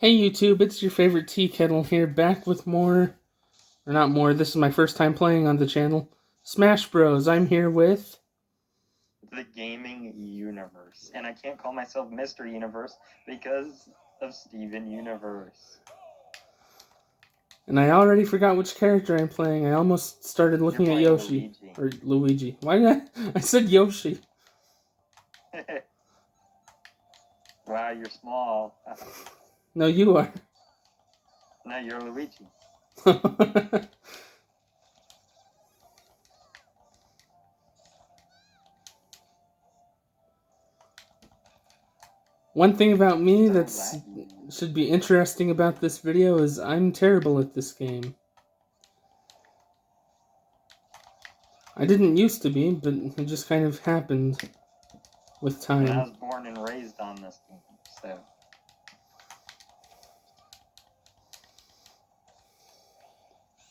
Hey YouTube, it's your favorite tea kettle here, back with more, or not more, this is my first time playing on the channel, Smash Bros. I'm here with... the gaming universe. And I can't call myself Mr. Universe because of Steven Universe. And I already forgot which character I'm playing. I almost started looking at Yoshi. Luigi. Or Luigi. Why did I said Yoshi. Wow, you're small. No, you are. No, you're Luigi. One thing about me that should be interesting about this video is I'm terrible at this game. I didn't used to be, but it just kind of happened with time. And I was born and raised on this game, so...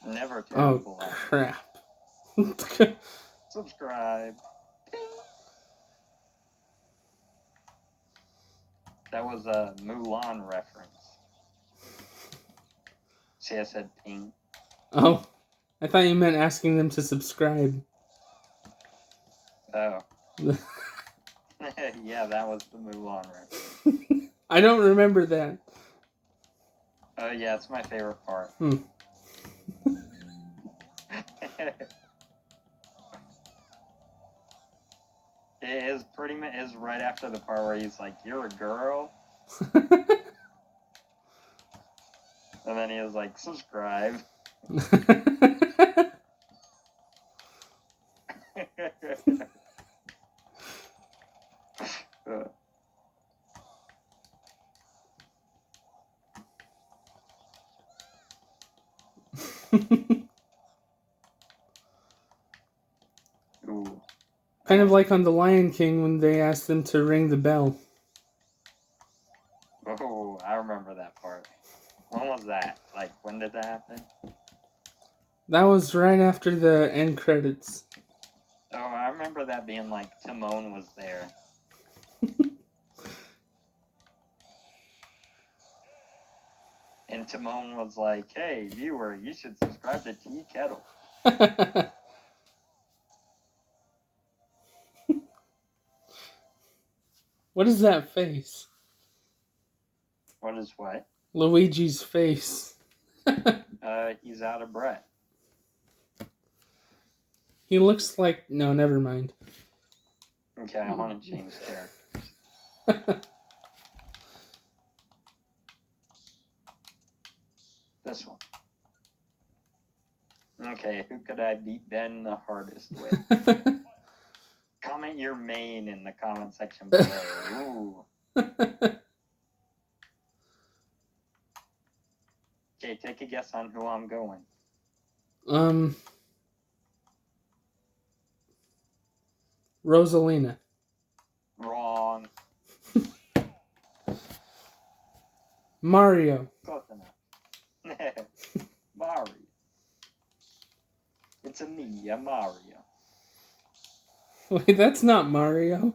Never terrible. Oh, crap. Subscribe. That was a Mulan reference. See, I said ping. Oh, I thought you meant asking them to subscribe. Oh. Yeah, that was the Mulan reference. I don't remember that. Oh, yeah, it's my favorite part. It is pretty much is right after the part where he's like, "You're a girl," and then he was like, "Subscribe." Ooh. Kind of like on The Lion King when they asked them to ring the bell. Oh, I remember that part. When was that? Like, when did that happen? That was right after the end credits. Oh, I remember that being like Timon was there. And Timon was like, "Hey, viewer, you should subscribe to Tea Kettle." What is that face? What is what? Luigi's face. He's out of breath. He looks like... No, never mind. Okay, I want to change characters. This one. Okay, who could I beat Ben the hardest with? Comment your main in the comment section below. Ooh. Okay, take a guess on who I'm going. Rosalina. Wrong. Mario. Close enough. Mario. It's a me, a Mario. Wait, that's not Mario.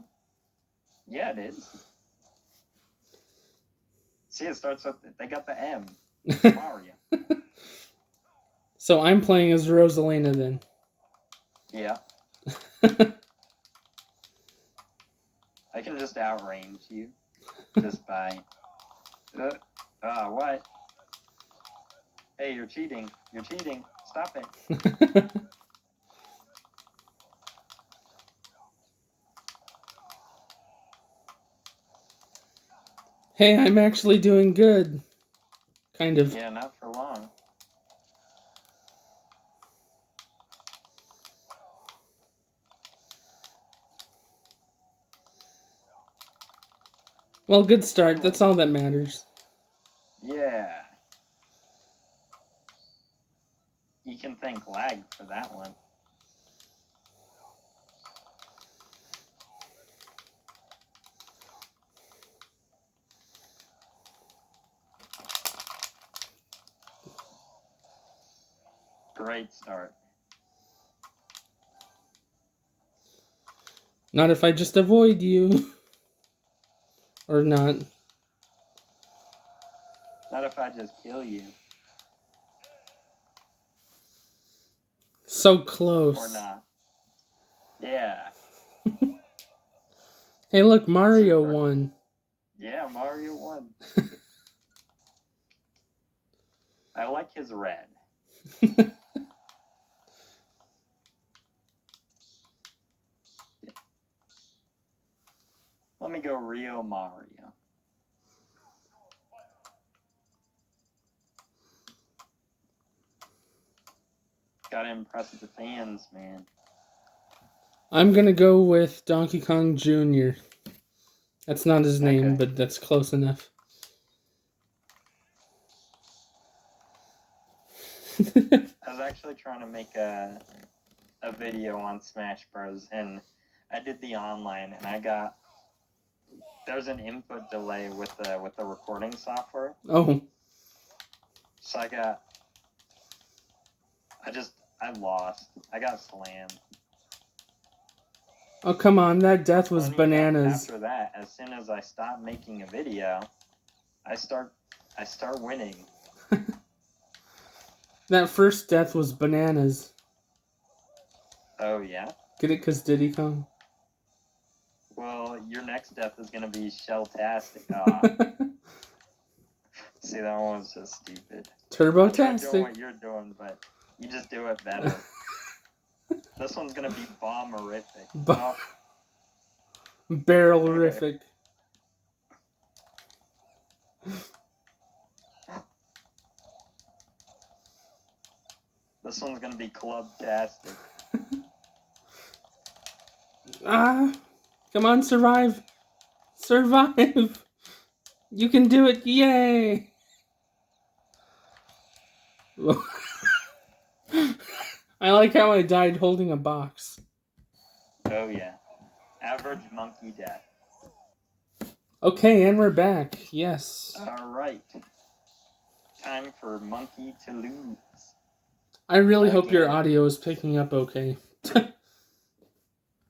Yeah, it is. See, it starts with... They got the M. Mario. So I'm playing as Rosalina then. Yeah. I can just outrange you. Just by... what? Hey, you're cheating. You're cheating. Stop it. Hey, I'm actually doing good. Kind of. Yeah, not for long. Well, good start. That's all that matters. Yeah. You can thank lag for that one. Great start. Not if I just avoid you. Or not. Not if I just kill you. So close. Or not. Yeah. Hey, look, Mario Super. won. Yeah, Mario won. I like his red. Let me go Rio Mario. Gotta impress the fans, man. I'm gonna go with Donkey Kong Jr. That's not his name, Okay. but that's close enough. I was actually trying to make a video on Smash Bros. And I did the online, and there's an input delay with the recording software. Oh. So I lost. I got slammed. Oh, come on, that death was bananas. After that, as soon as I stop making a video, I start winning. That first death was bananas. Oh yeah? Get it? 'Cause Diddy Kong? Well, your next death is gonna be Shell-tastic. See, that one was just stupid. Turbo-tastic. I'm doing what you're doing, but you just do it better. This one's gonna be bomberific. Barrelrific. This one's gonna be club-tastic. Come on, survive. Survive. You can do it. Yay. I like how I died holding a box. Oh yeah. Average monkey death. Okay, and we're back. Yes. Alright. Time for monkey to lose. I really hope your audio is picking up okay.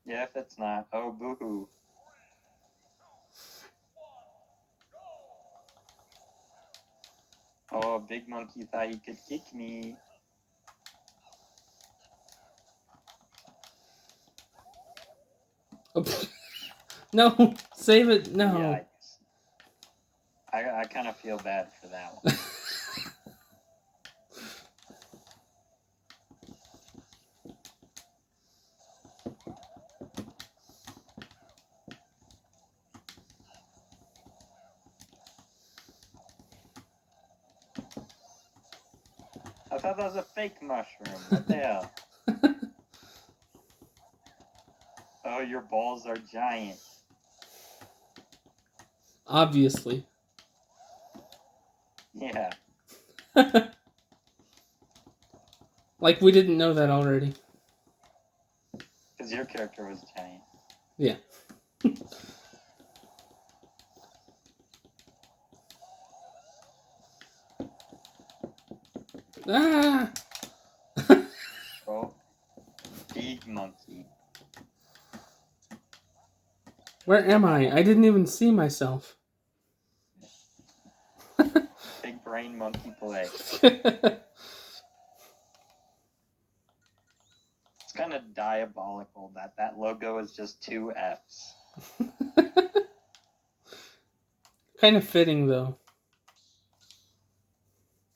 Yeah, if it's not, oh boo-hoo. Oh, Big Monkey thought he could kick me. No, save it. No. Yikes. I kind of feel bad for that one. I thought that was a fake mushroom. What the hell? Oh, your balls are giant. Obviously. Yeah. Like we didn't know that already. Because your character was giant. Yeah. Ah! Oh, Big Monkey. Where am I? I didn't even see myself. Big brain monkey play. It's kind of diabolical that logo is just 2 F's. Kind of fitting, though.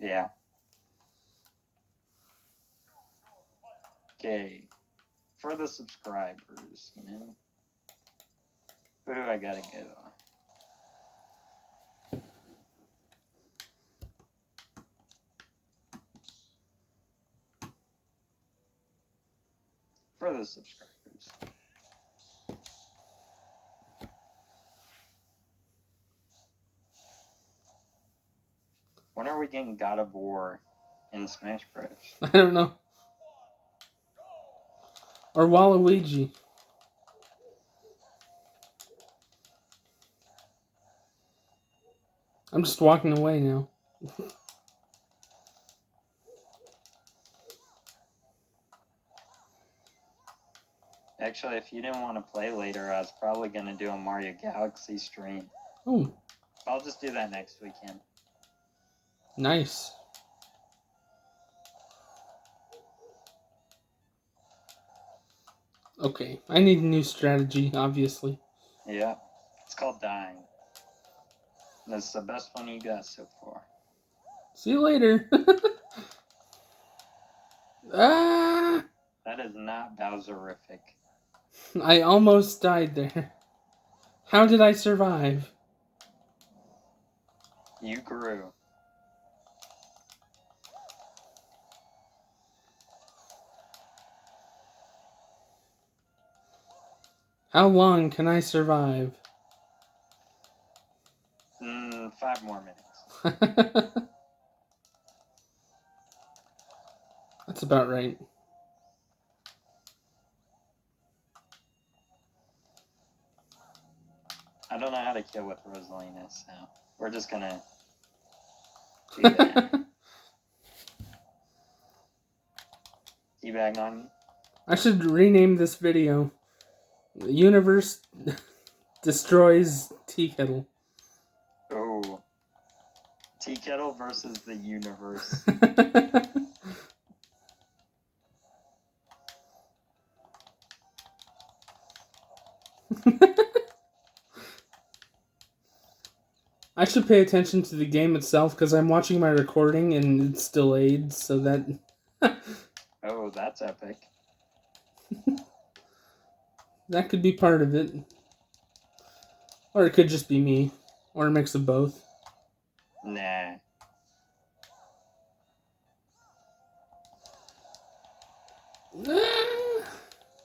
Yeah. Okay. For the subscribers, you know. Who do I gotta go? For the subscribers. When are we getting God of War in Smash Bros? I don't know. Or Waluigi. I'm just walking away now. Actually, if you didn't want to play later, I was probably going to do a Mario Galaxy stream. Oh. I'll just do that next weekend. Nice. Okay, I need a new strategy, obviously. Yeah. It's called dying. That's the best one you got so far. See you later. Ah! That is not Bowserific. I almost died there. How did I survive? You grew. How long can I survive? 5 more minutes. That's about right. I don't know how to kill with Rosalina, so we're just gonna do that. Teabag on you. I should rename this video. The universe destroys tea kettle. Oh. Tea Kettle versus the universe. I should pay attention to the game itself because I'm watching my recording and it's delayed, so that... Oh, that's epic. that could be part of it. Or it could just be me. Or a mix of both. Nah.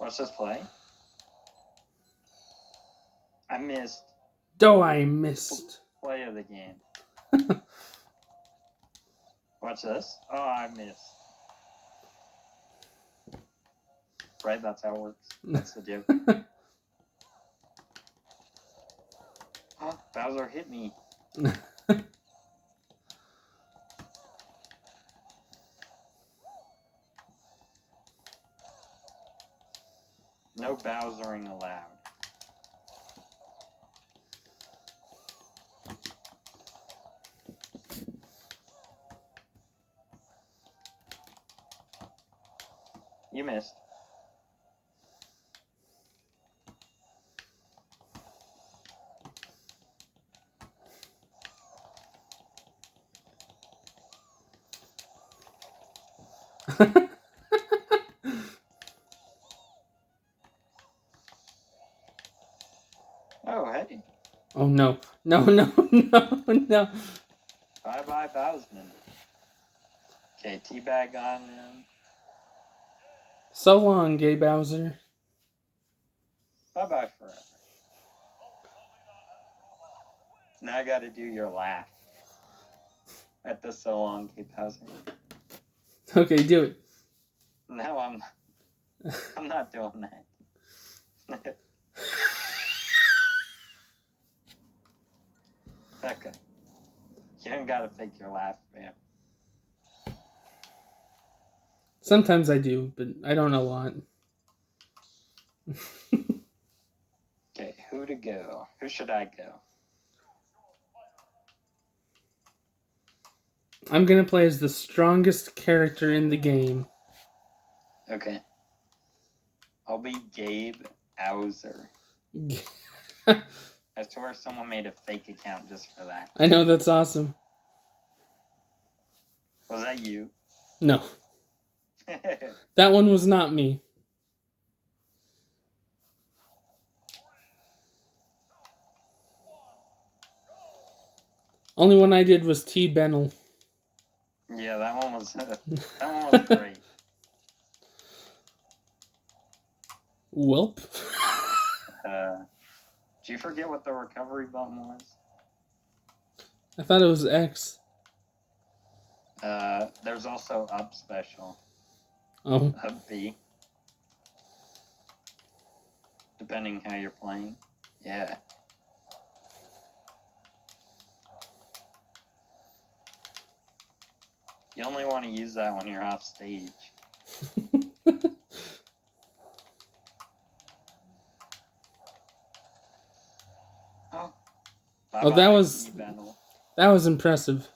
Watch this play. I missed. Oh, I missed. Play of the game. Watch this. Oh, I missed. Right, that's how it works. That's the joke. Oh, Bowser hit me. No Bowsering allowed. You missed. Oh, hey. Oh, no. No, no, no, no. Bye-bye, Bowsman. Okay, teabag on him. So long, gay Bowser. Bye-bye forever. Now I gotta do your laugh. At the so long, keep Bowser. Okay, do it. No, I'm not doing that. Okay. You don't gotta fake your laugh, man. Sometimes I do, but I don't a lot. Okay, who to go? Who should I go? I'm gonna play as the strongest character in the game. Okay. I'll be Gabe Bowser. I swear someone made a fake account just for that. I know, that's awesome. Was that you? No. That one was not me. Only one I did was T. Bennell. Yeah, that one was great. Welp. Did you forget what the recovery button was? I thought it was X. There's also up special. Oh. Up B. Depending how you're playing. Yeah. You only want to use that when you're off stage. Oh. Oh, that was impressive.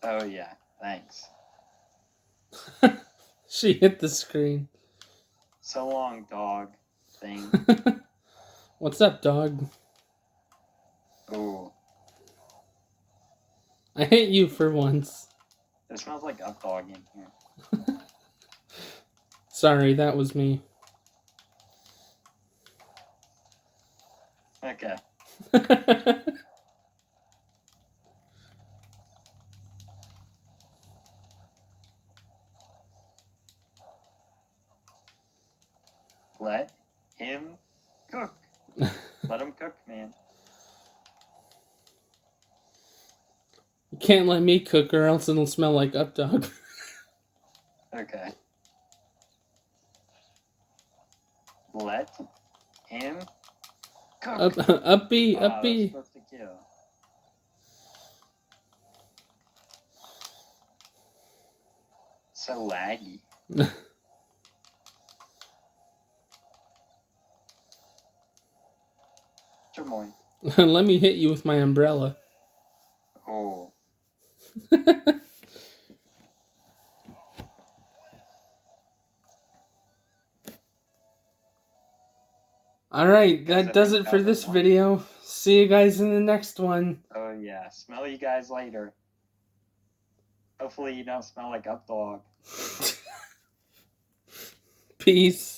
Oh yeah, thanks. She hit the screen. So long, dog thing. What's up, dog? Ooh, I hit you for once. it smells like up dog in here. Sorry, that was me. Okay. Let him cook. Let him cook, man. You can't let me cook or else it'll smell like up dog. Okay. Let him cook. Up B, Oh, up that's B. supposed to kill. So laggy. Chamoy. Let me hit you with my umbrella. Oh. Alright, Guys, that I does think it for that was this one. video. See you guys in the next one. Oh yeah. Smell you guys later. Hopefully you don't smell like up dog. Peace.